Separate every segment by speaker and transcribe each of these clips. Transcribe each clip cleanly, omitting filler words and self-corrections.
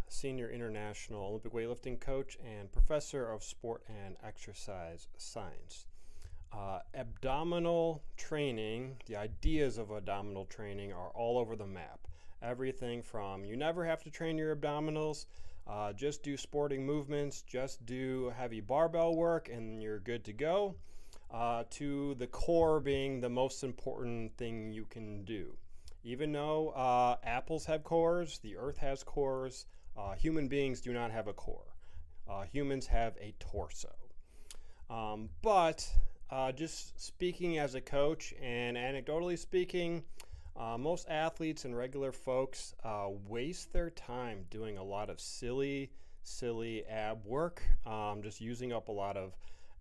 Speaker 1: Senior International Olympic Weightlifting Coach and Professor of Sport and Exercise Science. Abdominal training, the ideas of abdominal training are all over the map. Everything from you never have to train your abdominals, just do sporting movements, just do heavy barbell work and you're good to go, to the core being the most important thing you can do. Even though apples have cores, the earth has cores, human beings do not have a core. Humans have a torso. But just speaking as a coach and anecdotally speaking, most athletes and regular folks waste their time doing a lot of silly ab work, just using up a lot of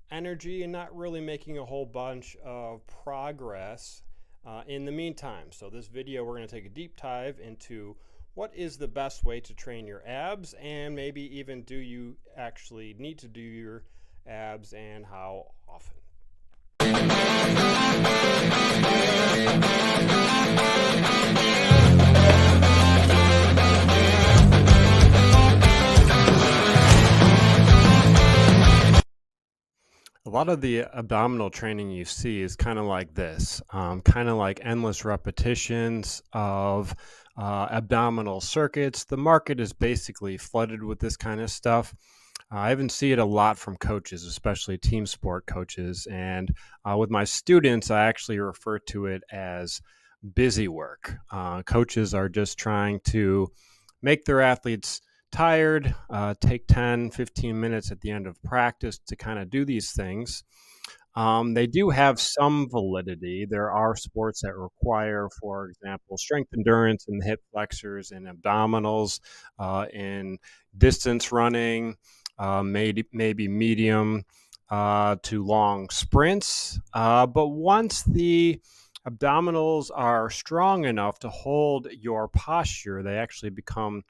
Speaker 1: energy and not really making a whole bunch of progress in the meantime. So this video, we're going to take a deep dive into what is the best way to train your abs, and maybe even do you actually need to do your abs and how often. A lot of the abdominal training you see is kind of like this, kind of like endless repetitions of abdominal circuits. The market is basically flooded with this kind of stuff. I even see it a lot from coaches, especially team sport coaches. And with my students, I actually refer to it as busy work. Coaches are just trying to make their athletes tired, take 10, 15 minutes at the end of practice to kind of do these things. They do have some validity. There are sports that require, for example, strength endurance in the hip flexors and abdominals, in distance running, maybe medium to long sprints. But once the abdominals are strong enough to hold your posture, they actually become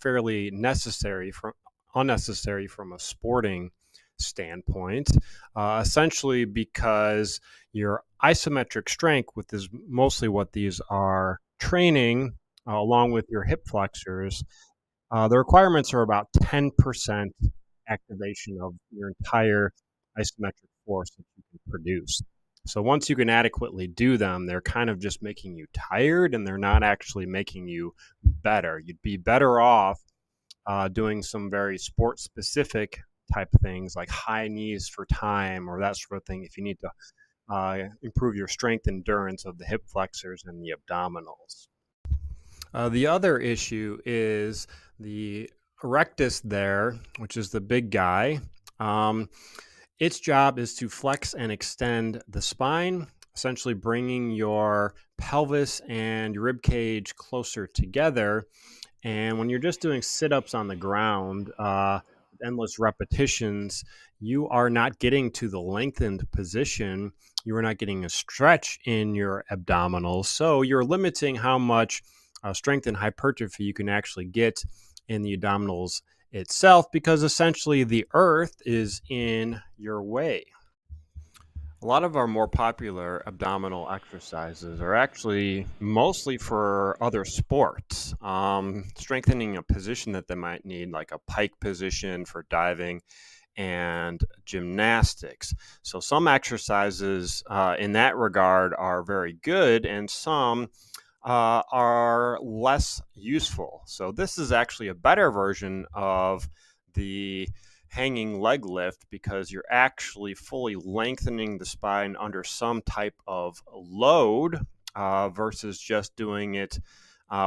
Speaker 1: fairly unnecessary from a sporting standpoint, essentially because your isometric strength, which is mostly what these are training, along with your hip flexors, the requirements are about 10% activation of your entire isometric force that you can produce. So once you can adequately do them, they're kind of just making you tired, and they're not actually making you better. You'd be better off doing some very sport-specific type of things like high knees for time or that sort of thing if you need to improve your strength endurance of the hip flexors and the abdominals. The other issue is the rectus there, which is the big guy. Its job is to flex and extend the spine, essentially bringing your pelvis and your rib cage closer together. And when you're just doing sit-ups on the ground, endless repetitions, you are not getting to the lengthened position. You are not getting a stretch in your abdominals. So you're limiting how much strength and hypertrophy you can actually get in the abdominals itself, because essentially the earth is in your way. A lot of our more popular abdominal exercises are actually mostly for other sports, strengthening a position that they might need, like a pike position for diving and gymnastics. So some exercises in that regard are very good, and some are less useful. So this is actually a better version of the hanging leg lift, because you're actually fully lengthening the spine under some type of load, versus just doing it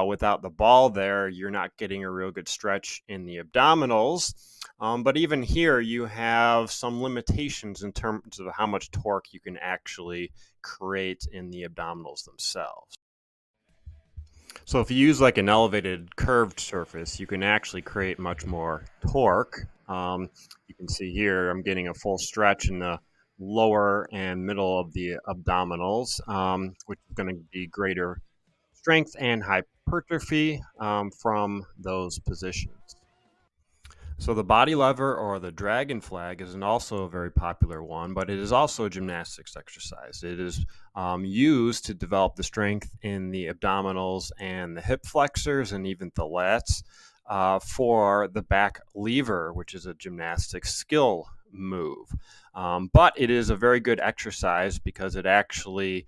Speaker 1: without the ball there. You're not getting a real good stretch in the abdominals. But even here, you have some limitations in terms of how much torque you can actually create in the abdominals themselves. So if you use like an elevated curved surface, you can actually create much more torque. You can see here I'm getting a full stretch in the lower and middle of the abdominals, which is going to be greater strength and hypertrophy from those positions. So the body lever, or the dragon flag, is also a very popular one, but it is also a gymnastics exercise. It is used to develop the strength in the abdominals and the hip flexors and even the lats. for the back lever, which is a gymnastic skill move. But it is a very good exercise because it actually,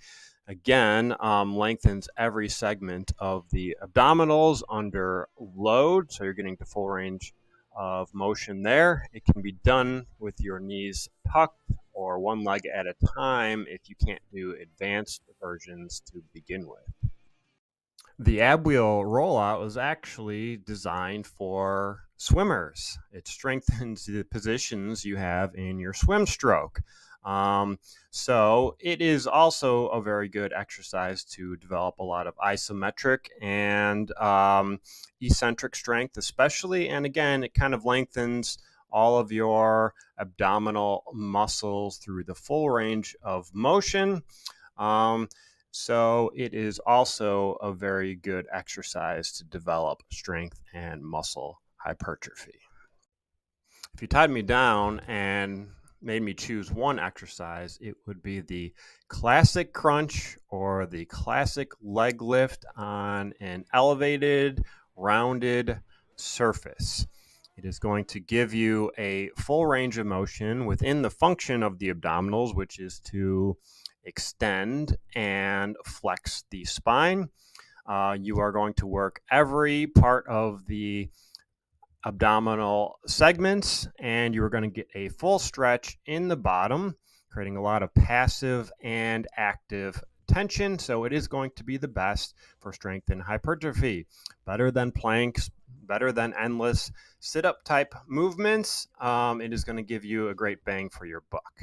Speaker 1: again, lengthens every segment of the abdominals under load. So you're getting the full range of motion there. It can be done with your knees tucked or one leg at a time if you can't do advanced versions to begin with. The ab wheel rollout was actually designed for swimmers. It strengthens the positions you have in your swim stroke. So it is also a very good exercise to develop a lot of isometric and eccentric strength, especially. And again, it kind of lengthens all of your abdominal muscles through the full range of motion. So it is also a very good exercise to develop strength and muscle hypertrophy. If you tied me down and made me choose one exercise, it would be the classic crunch or the classic leg lift on an elevated, rounded surface. It is going to give you a full range of motion within the function of the abdominals, which is to extend and flex the spine. You are going to work every part of the abdominal segments, and you're going to get a full stretch in the bottom, creating a lot of passive and active tension. So it is going to be the best for strength and hypertrophy. Better than planks, better than endless sit-up type movements. It is going to give you a great bang for your buck.